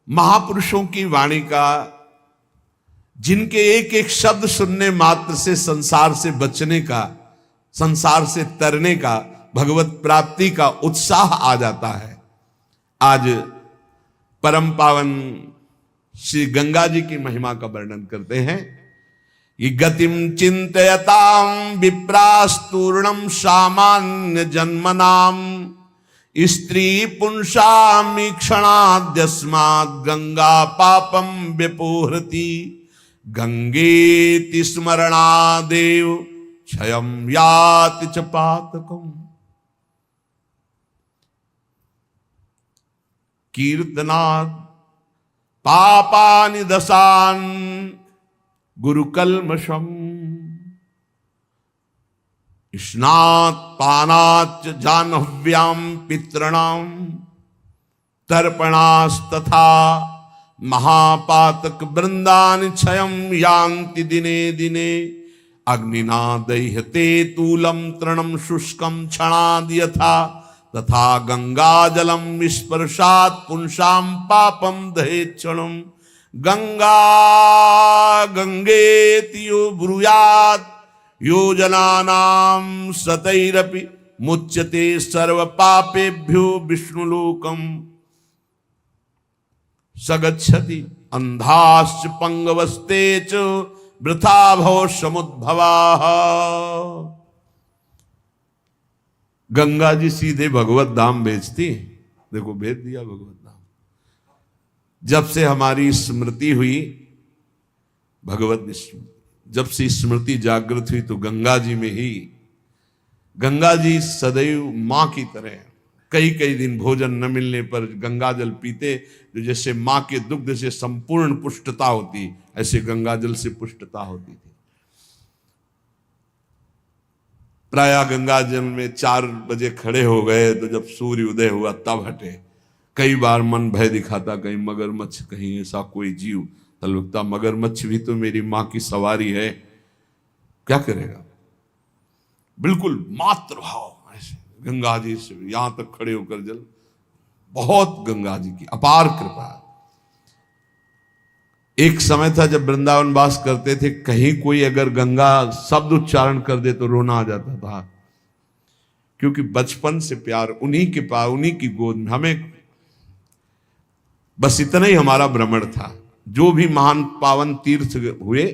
महापुरुषों की वाणी का, जिनके एक एक शब्द सुनने मात्र से संसार से बचने का, संसार से तरने का, भगवत प्राप्ति का उत्साह आ जाता है। आज परम पावन श्री गंगा जी की महिमा का वर्णन करते हैं। ये गतिम चिंतयताम विप्रास्तूर्णम सामान्य जन्मनाम स्त्री पुंसामीक्षणाद्यस्मात् गंगा पापम व्यपोहृति गंगेति स्मरणादेव क्षयं याति च पातकम्। कीर्तनात् पापानि दशान् गुरुकल्मषम् स्नात् पानाच्च जाह्नव्यां पितॄणां तर्पणास्तथा महापातक वृंदानि क्षयं यान्ति दिने दिने अग्निना दह्यते तूलं तृणं शुष्कं क्षणाद् यथा तथा गंगाजलं स्पर्शात् पुंसां पापं दहेत् क्षणं। गंगा गंगेति यो ब्रूयात् योजनानां सतैरपि मुच्यते सर्व पापेभ्यो विष्णुलोकम् सगच्छति अंधाश्च पंगवस्ते च वृथा भव समुद्भवाः। गंगा जी सीधे भगवत धाम भेजती, देखो भेज दिया भगवत धाम। जब से हमारी स्मृति हुई, भगवत जब से स्मृति जागृत हुई तो गंगा जी में ही, गंगा जी सदैव मां की तरह, कई कई दिन भोजन न मिलने पर गंगा जल पीते, तो जैसे मां के दुग्ध से संपूर्ण पुष्टता होती, ऐसे गंगा जल से पुष्टता होती थी। प्रायः गंगा जल में 4 बजे खड़े हो गए तो जब सूर्य उदय हुआ तब हटे। कई बार मन भय दिखाता, कहीं मगरमच्छ, कहीं ऐसा कोई जीव, तब लगता मगरमच्छ भी तो मेरी मां की सवारी है, क्या करेगा। बिल्कुल मातृभाव ऐसे गंगा जी से यहां तक खड़े होकर जल, बहुत गंगा जी की अपार कृपा। एक समय था जब वृंदावन वास करते थे, कहीं कोई अगर गंगा शब्द उच्चारण कर दे तो रोना आ जाता था, क्योंकि बचपन से प्यार उन्हीं के पास, उन्हीं की गोद में, हमें बस इतना ही हमारा भ्रमण था। जो भी महान पावन तीर्थ हुए,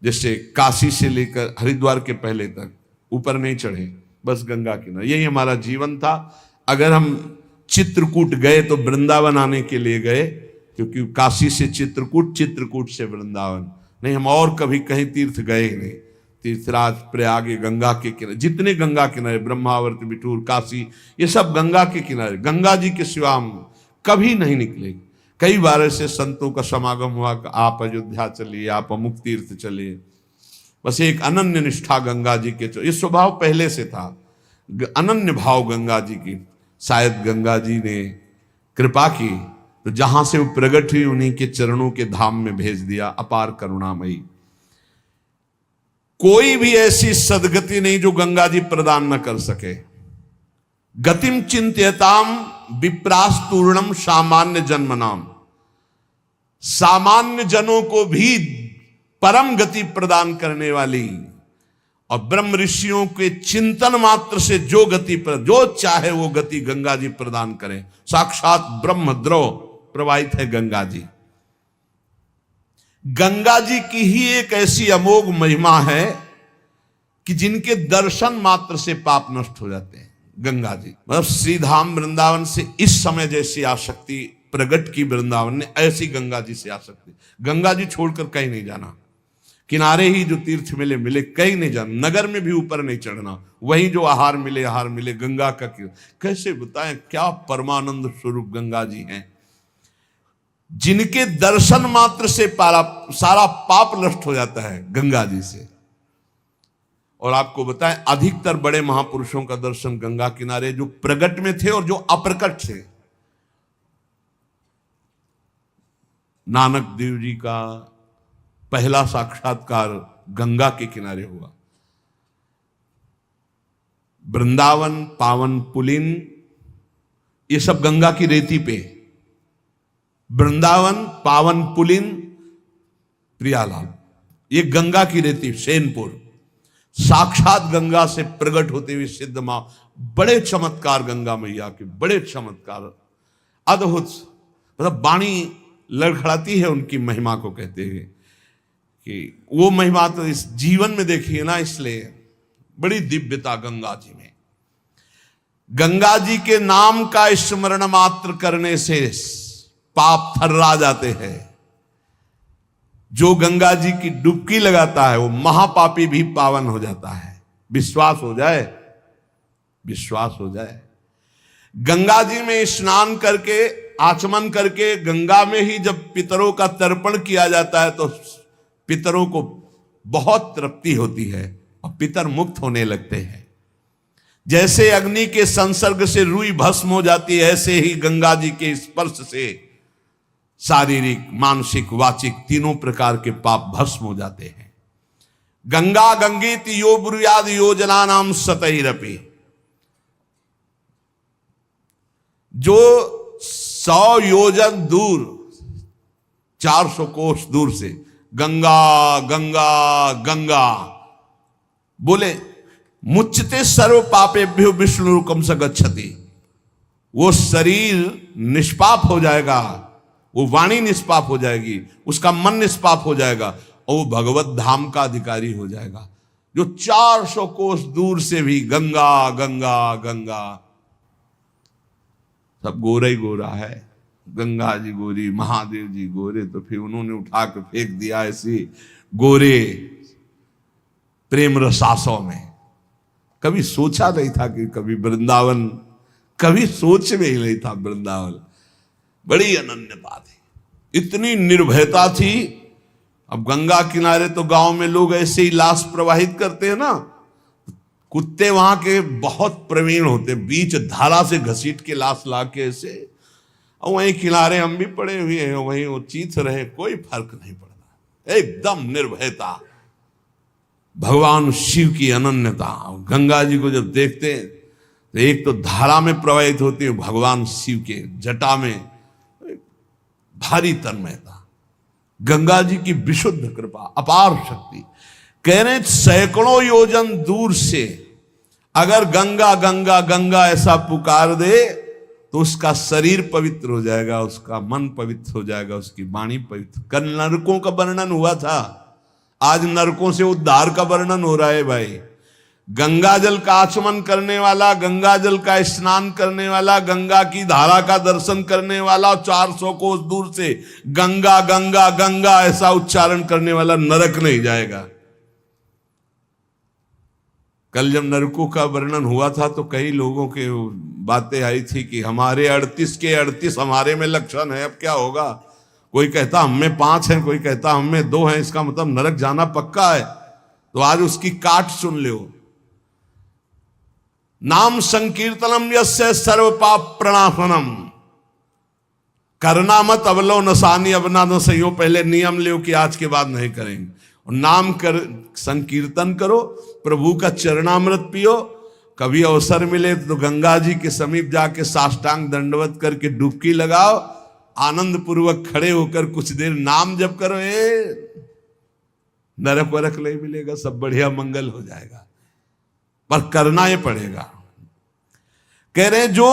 जैसे काशी से लेकर हरिद्वार के पहले तक, ऊपर नहीं चढ़े, बस गंगा किनारे, यही हमारा जीवन था। अगर हम चित्रकूट गए तो वृंदावन आने के लिए गए, क्योंकि काशी से चित्रकूट, चित्रकूट से वृंदावन, नहीं हम और कभी कहीं तीर्थ गए ही नहीं। तीर्थराज, प्रयाग, गंगा के किनारे, जितने गंगा किनारे, ब्रह्मावर्त, बिठूर, काशी, ये सब गंगा के किनारे, गंगा जी के सिवा हम कभी नहीं निकले। कई बार ऐसे संतों का समागम हुआ, आप अयोध्या चलिए, आप अमुक तीर्थ चलिए, बस एक अनन्य निष्ठा गंगा जी के, ये स्वभाव पहले से था, अनन्य भाव गंगा जी की। शायद गंगा जी ने कृपा की तो जहां से वो प्रकट हुई उन्हीं के चरणों के धाम में भेज दिया। अपार करुणामयी, कोई भी ऐसी सदगति नहीं जो गंगा जी प्रदान न कर सके। गतिम चिंत्यताम विप्रास्तूर्णम सामान्य जन्मनाम, सामान्य जनों को भी परम गति प्रदान करने वाली, और ब्रह्म ऋषियों के चिंतन मात्र से जो गति पर, जो चाहे वो गति गंगा जी प्रदान करें। साक्षात ब्रह्म द्रव प्रवाहित है गंगा जी। गंगा जी की ही एक ऐसी अमोघ महिमा है कि जिनके दर्शन मात्र से पाप नष्ट हो जाते हैं। गंगा जी मतलब श्रीधाम वृंदावन से इस समय जैसी आसक्ति प्रकट की वृंदावन ने, ऐसी गंगा जी से आसक्ति। गंगा जी छोड़कर कहीं नहीं जाना, किनारे ही जो तीर्थ मिले मिले, कहीं नहीं जाना, नगर में भी ऊपर नहीं चढ़ना, वहीं जो आहार मिले गंगा का। कैसे बताएं क्या परमानंद स्वरूप गंगा जी हैं, जिनके दर्शन मात्र से सारा पाप नष्ट हो जाता है गंगा जी से। और आपको बताएं अधिकतर बड़े महापुरुषों का दर्शन गंगा किनारे, जो प्रगट में थे और जो अप्रकट थे। नानक देव जी का पहला साक्षात्कार गंगा के किनारे हुआ। वृंदावन, पावन पुलिन, ये सब गंगा की रेती पे। वृंदावन, पावन पुलिन, प्रियालाल, ये गंगा की रेती सेनपुर, साक्षात गंगा से प्रकट होती हुई सिद्ध मां। बड़े चमत्कार गंगा मैया के, बड़े चमत्कार, अद्भुत, मतलब वाणी लड़खड़ाती है उनकी महिमा को। कहते हैं कि वो महिमा तो इस जीवन में देखिए ना, इसलिए बड़ी दिव्यता गंगा जी में। गंगा जी के नाम का स्मरण मात्र करने से पाप थर्रा जाते हैं। जो गंगा जी की डुबकी लगाता है वो महापापी भी पावन हो जाता है। विश्वास हो जाए, विश्वास हो जाए। गंगा जी में स्नान करके, आचमन करके, गंगा में ही जब पितरों का तर्पण किया जाता है तो पितरों को बहुत तृप्ति होती है और पितर मुक्त होने लगते हैं। जैसे अग्नि के संसर्ग से रुई भस्म हो जाती है, ऐसे ही गंगा जी के स्पर्श से शारीरिक, मानसिक, वाचिक तीनों प्रकार के पाप भस्म हो जाते हैं। गंगा गंगीत यो ब्रुयाद योजना नाम सतैरपि। जो 100 योजन दूर, 400 कोस दूर से गंगा गंगा गंगा बोले, मुच्यते सर्व पापेभ्यो विष्णुरुकम स गच्छति, वो शरीर निष्पाप हो जाएगा, वो वाणी निष्पाप हो जाएगी, उसका मन निष्पाप हो जाएगा और वो भगवत धाम का अधिकारी हो जाएगा। जो 400 कोस दूर से भी गंगा गंगा गंगा, सब गोरा ही गोरा है। गंगा जी गोरी, महादेव जी गोरे, तो फिर उन्होंने उठा के फेंक दिया ऐसी गोरे प्रेम रसासों में। कभी सोचा नहीं था कि कभी वृंदावन, कभी सोच में ही नहीं था वृंदावन। बड़ी अनन्यता थी, इतनी निर्भयता थी। अब गंगा किनारे तो गांव में लोग ऐसे ही लाश प्रवाहित करते हैं ना, कुत्ते वहां के बहुत प्रवीण होते, बीच धारा से घसीट के लाश ला के ऐसे, और वहीं किनारे हम भी पड़े हुए हैं, वहीं वो चीथ रहे, कोई फर्क नहीं पड़ता, एकदम निर्भयता। भगवान शिव की अनन्यता। गंगा जी को जब देखते हैं तो एक तो धारा में प्रवाहित होती है, भगवान शिव के जटा में भारी तन्मयता। गंगा जी की विशुद्ध कृपा, अपार शक्ति। कह रहे सैकड़ों योजन दूर से अगर गंगा गंगा गंगा ऐसा पुकार दे तो उसका शरीर पवित्र हो जाएगा, उसका मन पवित्र हो जाएगा, उसकी वाणी पवित्र। कल नरकों का वर्णन हुआ था, आज नरकों से उद्धार का वर्णन हो रहा है भाई। गंगा जल का आचमन करने वाला, गंगा जल का स्नान करने वाला, गंगा की धारा का दर्शन करने वाला, 400 कोस दूर से गंगा गंगा गंगा ऐसा उच्चारण करने वाला नरक नहीं जाएगा। कल जब नरकों का वर्णन हुआ था तो कई लोगों के बातें आई थी कि हमारे 38 के 38 हमारे में लक्षण है, अब क्या होगा। कोई कहता हम में 5 हैं, कोई कहता हम में 2 हैं, इसका मतलब नरक जाना पक्का है। तो आज उसकी काट सुन लो। नाम संकीर्तनम यस्य सर्व पाप प्रणाशनम। करना मत अवलो नसानी अबना न सही हो, पहले नियम लो कि आज के बाद नहीं करेंगे। और नाम कर संकीर्तन करो, प्रभु का चरणामृत पियो। कभी अवसर मिले तो गंगा जी के समीप जाके साष्टांग दंडवत करके डुबकी लगाओ, आनंद पूर्वक खड़े होकर कुछ देर नाम जप करो। नरक वरक नहीं मिलेगा, सब बढ़िया मंगल हो जाएगा, पर करना ये पड़ेगा। कह रहे जो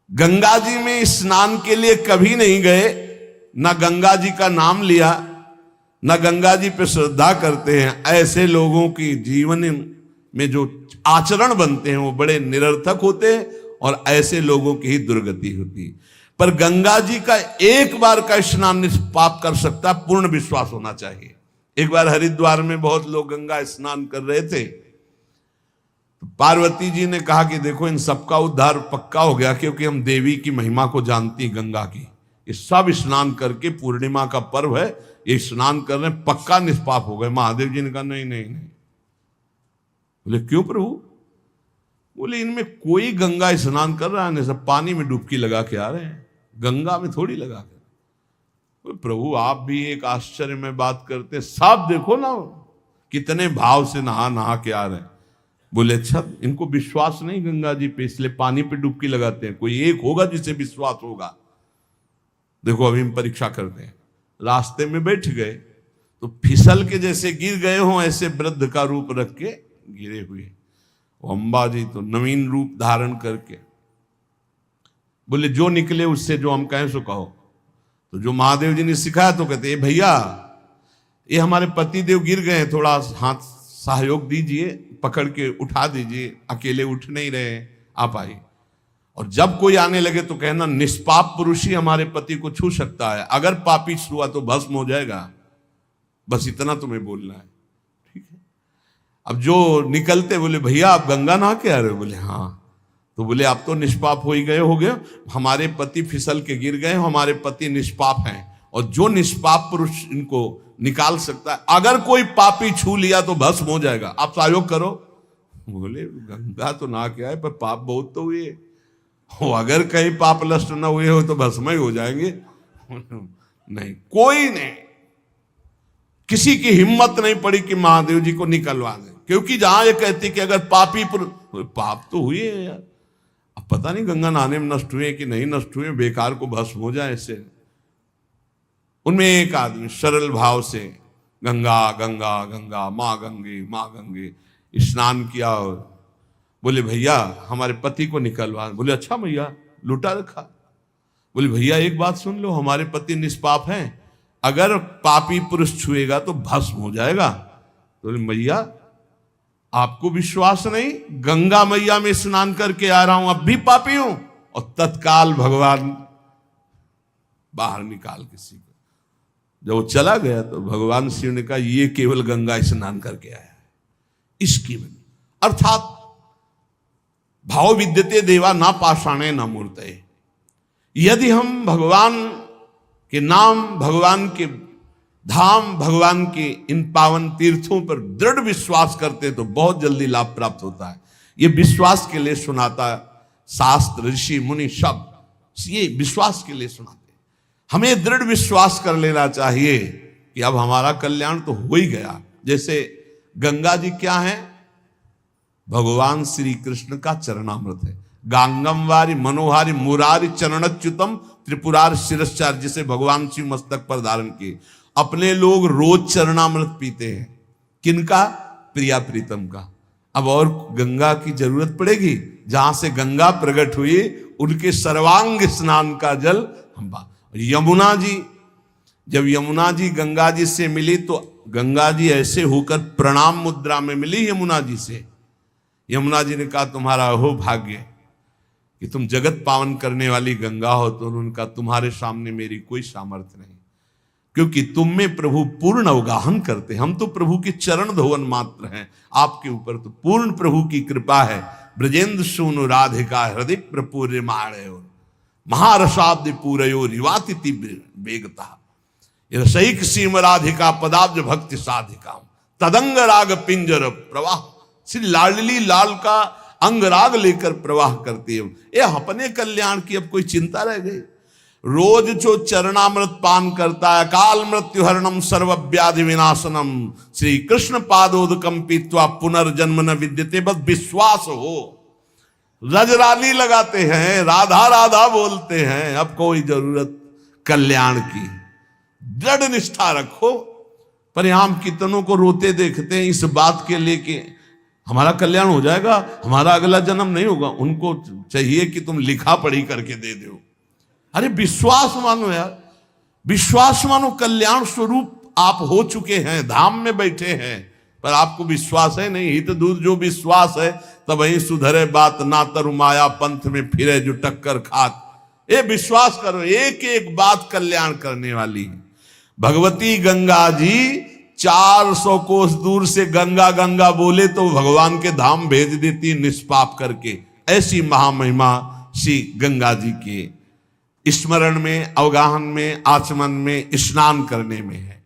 गंगा जी में स्नान के लिए कभी नहीं गए, ना गंगा जी का नाम लिया, ना गंगा जी पे श्रद्धा करते हैं, ऐसे लोगों की जीवन में जो आचरण बनते हैं वो बड़े निरर्थक होते हैं और ऐसे लोगों की ही दुर्गति होती है। पर गंगा जी का एक बार का स्नान निष्पाप कर सकता, पूर्ण विश्वास होना चाहिए। एक बार हरिद्वार में बहुत लोग गंगा स्नान कर रहे थे, तो पार्वती जी ने कहा कि देखो इन सबका उद्धार पक्का हो गया, क्योंकि हम देवी की महिमा को जानती हैं गंगा की। ये सब स्नान करके, पूर्णिमा का पर्व है, ये स्नान कर रहे हैं, पक्का निष्पाप हो गए। महादेव जी ने कहा नहीं नहीं नहीं। बोले क्यों प्रभु? बोले इनमें कोई गंगा स्नान कर रहा है, सब पानी में डुबकी लगा के आ रहे हैं, गंगा में थोड़ी लगा के। बोले प्रभु आप भी एक आश्चर्य में बात करते, सब देखो ना कितने भाव से नहा नहा के आ रहे हैं। बोले अच्छा इनको विश्वास नहीं गंगा जी पे, इसलिए पानी पे डुबकी लगाते हैं। कोई एक होगा जिसे विश्वास होगा। देखो अभी हम परीक्षा करते हैं, रास्ते में बैठ गए तो फिसल के जैसे गिर गए हों ऐसे वृद्ध का रूप रख के गिरे हुए। वो अम्बा जी तो नवीन रूप धारण करके बोले जो निकले उससे जो हम कहें सो कहो। तो जो महादेव जी ने सिखाया तो कहते भैया ये हमारे पति देव गिर गए हैं, थोड़ा हाथ सहयोग दीजिए, पकड़ के उठा दीजिए, अकेले उठ नहीं रहे, आप आइए। और जब कोई आने लगे तो कहना निष्पाप पुरुष ही हमारे पति को छू सकता है, अगर पापी छुआ तो भस्म हो जाएगा, बस इतना तुम्हें बोलना है, ठीक है। अब जो निकलते बोले भैया आप गंगा नहा के आ रहे हो? बोले हाँ। तो बोले आप तो निष्पाप हो ही गए हो गए, हमारे पति फिसल के गिर गए, हमारे पति निष्पाप हैं, और जो निष्पाप पुरुष इनको निकाल सकता है, अगर कोई पापी छू लिया तो भस्म हो जाएगा, आप सहयोग करो। बोले गंगा तो नहा के आए पर पाप बहुत तो हुए, अगर कहीं पाप नष्ट न हुए हो तो भस्म ही हो जाएंगे। नहीं, कोई नहीं, किसी की हिम्मत नहीं पड़ी कि महादेव जी को निकलवा दें, क्योंकि जहां ये कहती कि अगर पापी पाप तो हुए हैं यार, अब पता नहीं गंगा नहाने में नष्ट हुए कि नहीं नष्ट हुए, बेकार को भस्म हो जाए ऐसे। उनमें एक आदमी सरल भाव से गंगा गंगा गंगा माँ गंगे स्नान किया, और बोले भैया हमारे पति को निकलवा। बोले अच्छा भैया, लुटा रखा। बोले भैया एक बात सुन लो, हमारे पति निष्पाप हैं, अगर पापी पुरुष छुएगा तो भस्म हो जाएगा। तो बोले भैया आपको विश्वास नहीं, गंगा मैया में स्नान करके आ रहा हूं, अब भी पापी हूं। और तत्काल भगवान बाहर निकाल किसी को। जब वो चला गया तो भगवान शिव ने कहा ये केवल गंगा स्नान करके आया है, इसकी वजह। अर्थात भाव विद्यते देवा ना पाषाणे ना मूर्तये। यदि हम भगवान के नाम, भगवान के धाम, भगवान के इन पावन तीर्थों पर दृढ़ विश्वास करते तो बहुत जल्दी लाभ प्राप्त होता है। ये विश्वास के लिए सुनाता शास्त्र, ऋषि मुनि सब ये विश्वास के लिए सुनाते। हमें दृढ़ विश्वास कर लेना चाहिए कि अब हमारा कल्याण तो हो ही गया। जैसे गंगा जी क्या है? भगवान श्री कृष्ण का चरणामृत है। गांगम वारी मनोहारी मुरारी चरणच्युतम त्रिपुरार शिरश्चार, जिसे भगवान शिव मस्तक पर धारण किए। अपने लोग रोज चरणामृत पीते हैं, किनका? प्रिया प्रीतम का। अब और गंगा की जरूरत पड़ेगी? जहां से गंगा प्रकट हुई उनके सर्वांग स्नान का जल हम। यमुना जी, जब यमुना जी गंगा जी से मिली तो गंगा जी ऐसे होकर प्रणाम मुद्रा में मिली यमुना जी से। यमुना जी ने कहा तुम्हारा हो भाग्य कि तुम जगत पावन करने वाली गंगा हो। तो उनका तुम्हारे सामने मेरी कोई सामर्थ्य नहीं, क्योंकि तुम में प्रभु पूर्ण अवगाहन करते, हम तो प्रभु के चरण धोवन मात्र हैं, आपके ऊपर तो पूर्ण प्रभु की कृपा है। ब्रजेंद्र सूनु राधिका हृदय प्रपूर्य माणयो महारसाब्द पूरयो रिवातिथि वेगता रसैक सीम राधिका पदाब्ज भक्ति साधिका तदंग राग पिंजर प्रवाह। श्री लाडली लाल का अंग राग लेकर प्रवाह करती है। ये अपने कल्याण की अब कोई चिंता रह गई? रोज जो चरणामृत पान करता है, काल मृत्यु हरणम सर्व व्याधि विनाशनम श्री कृष्ण पादोदकम पीत्वा पुनर्जन्म न विद्यते, बस विश्वास हो। रजराली लगाते हैं, राधा राधा बोलते हैं, अब कोई जरूरत कल्याण की। दृढ़ निष्ठा रखो। परिणाम कितनों को रोते देखते हैं इस बात के लिए कि हमारा कल्याण हो जाएगा, हमारा अगला जन्म नहीं होगा। उनको चाहिए कि तुम लिखा पढ़ी करके दे दो। अरे विश्वास मानो यार, विश्वास मानो। कल्याण स्वरूप आप हो चुके हैं, धाम में बैठे हैं, पर आपको विश्वास है नहीं। हित दूर जो विश्वास है तब वही सुधरे बात, ना तरु माया पंथ में फिरे जो टक्कर खात। ये विश्वास करो, एक एक बात कल्याण करने वाली है। भगवती गंगा जी 400 कोस दूर से गंगा गंगा बोले तो भगवान के धाम भेज देती निष्पाप करके। ऐसी महामहिमा श्री गंगा जी के स्मरण में, अवगाहन में, आचमन में, स्नान करने में है।